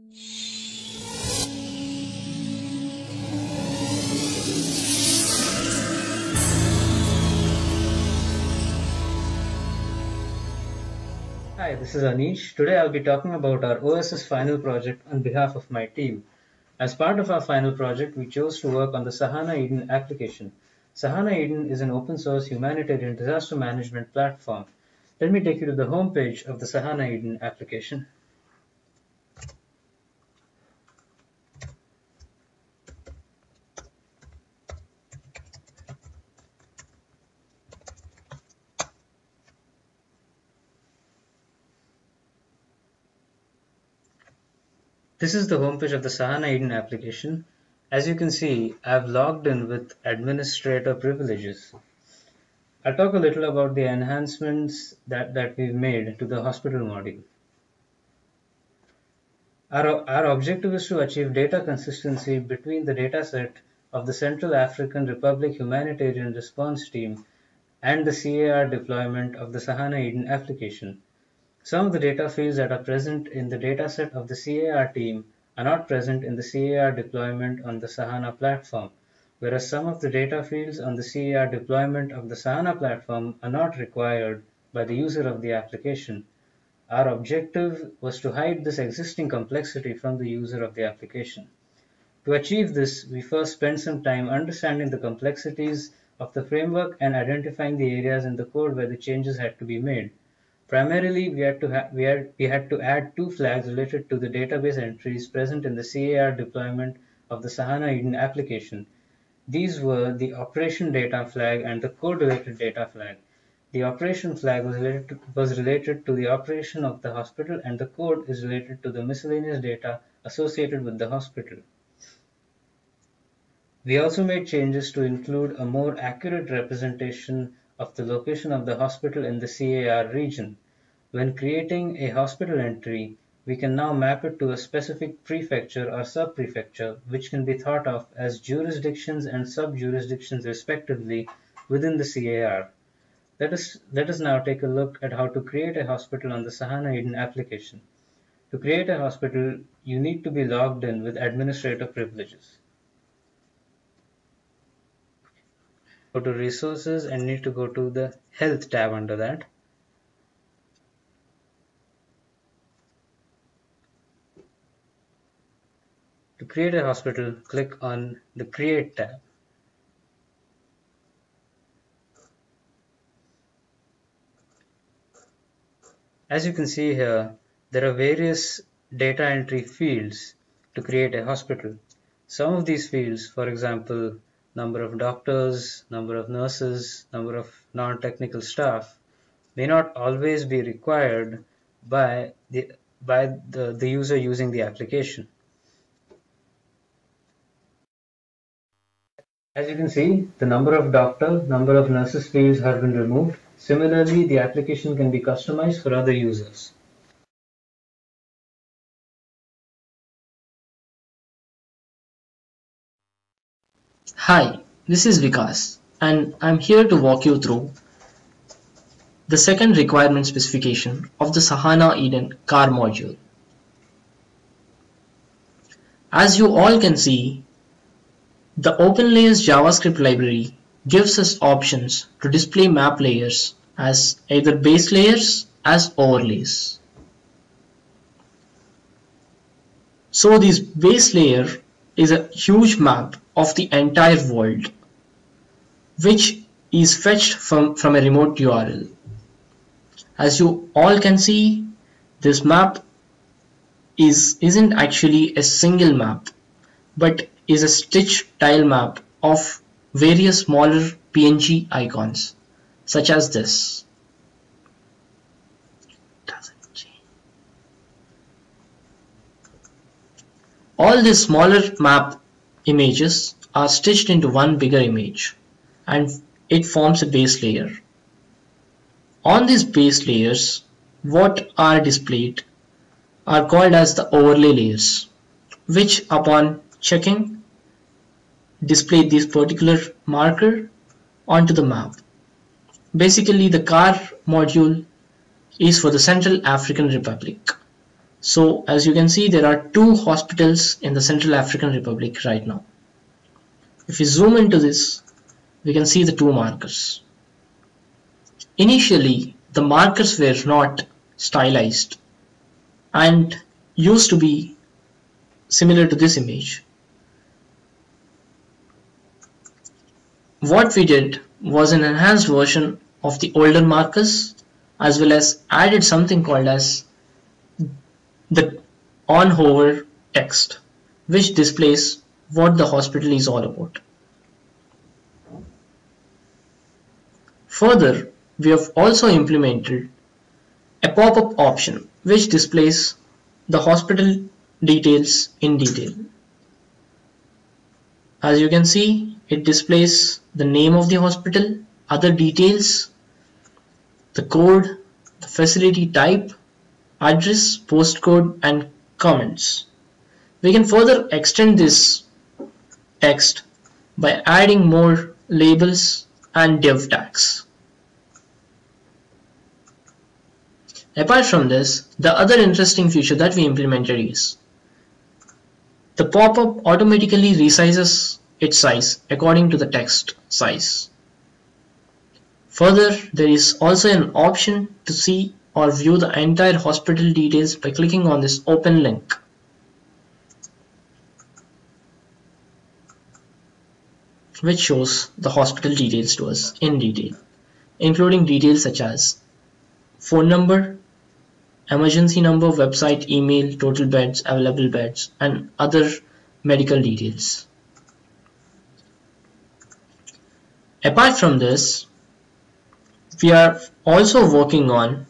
Hi, this is Anish. Today I'll be talking about our OSS final project on behalf of my team. As part of our final project, we chose to work on the Sahana Eden application. Sahana Eden is an open source humanitarian disaster management platform. Let me take you to the home page of the Sahana Eden application. This is the homepage of the Sahana Eden application. As you can see, I've logged in with administrator privileges. I'll talk a little about the enhancements that we've made to the hospital module. Our objective is to achieve data consistency between the dataset of the Central African Republic Humanitarian Response Team and the CAR deployment of the Sahana Eden application. Some of the data fields that are present in the dataset of the CAR team are not present in the CAR deployment on the Sahana platform, whereas some of the data fields on the CAR deployment of the Sahana platform are not required by the user of the application. Our objective was to hide this existing complexity from the user of the application. To achieve this, we first spent some time understanding the complexities of the framework and identifying the areas in the code where the changes had to be made. Primarily, we had to add two flags related to the database entries present in the CAR deployment of the Sahana Eden application. These were the operation data flag and the code-related data flag. The operation flag was related to the operation of the hospital, and the code is related to the miscellaneous data associated with the hospital. We also made changes to include a more accurate representation of the location of the hospital in the CAR region. When creating a hospital entry, we can now map it to a specific prefecture or sub-prefecture, which can be thought of as jurisdictions and sub-jurisdictions respectively within the CAR. Let us now take a look at how to create a hospital on the Sahana Eden application. To create a hospital, you need to be logged in with administrator privileges. Go to Resources and need to go to the Health tab under that. To create a hospital, click on the Create tab. As you can see here, there are various data entry fields to create a hospital. Some of these fields, for example, number of doctors, number of nurses, number of non-technical staff, may not always be required by the user using the application. As you can see, the number of doctor, number of nurses fields have been removed. Similarly, the application can be customized for other users. Hi, this is Vikas, and I'm here to walk you through the second requirement specification of the Sahana Eden car module. As you all can see, the OpenLayers JavaScript library gives us options to display map layers as either base layers as overlays. So this base layer is a huge map of the entire world, which is fetched from a remote URL. As you all can see, this map isn't actually a single map, but is a stitch tile map of various smaller PNG icons, such as this. All these smaller map images are stitched into one bigger image, and it forms a base layer. On these base layers, what are displayed are called as the overlay layers, which upon checking display this particular marker onto the map. Basically, the car module is for the Central African Republic, So as you can see, there are 2 hospitals in the Central African Republic right now. If we zoom into this, we can see the 2 markers. Initially, the markers were not stylized and used to be similar to this image. What we did was an enhanced version of the older markers, as well as added something called as the on hover text, which displays what the hospital is all about. Further, we have also implemented a pop-up option which displays the hospital details in detail. As you can see, it displays the name of the hospital, other details, the code, the facility type, address, postcode, and comments. We can further extend this text by adding more labels and div tags. Apart from this, the other interesting feature that we implemented is the pop-up automatically resizes its size according to the text size. Further, there is also an option to see or view the entire hospital details by clicking on this open link. Which shows the hospital details to us in detail, including details such as phone number, emergency number, website, email, total beds, available beds, and other medical details. Apart from this, we are also working on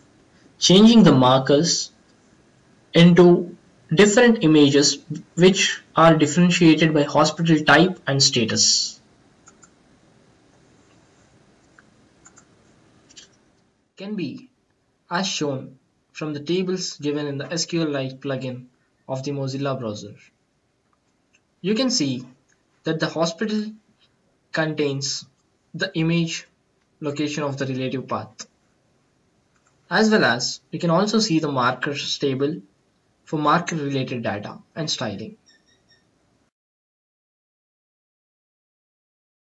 changing the markers into different images which are differentiated by hospital type and status. Can be as shown from the tables given in the SQLite plugin of the Mozilla browser. You can see that the hospital contains the image location of the relative path, as well as we can also see the markers table for marker related data and styling.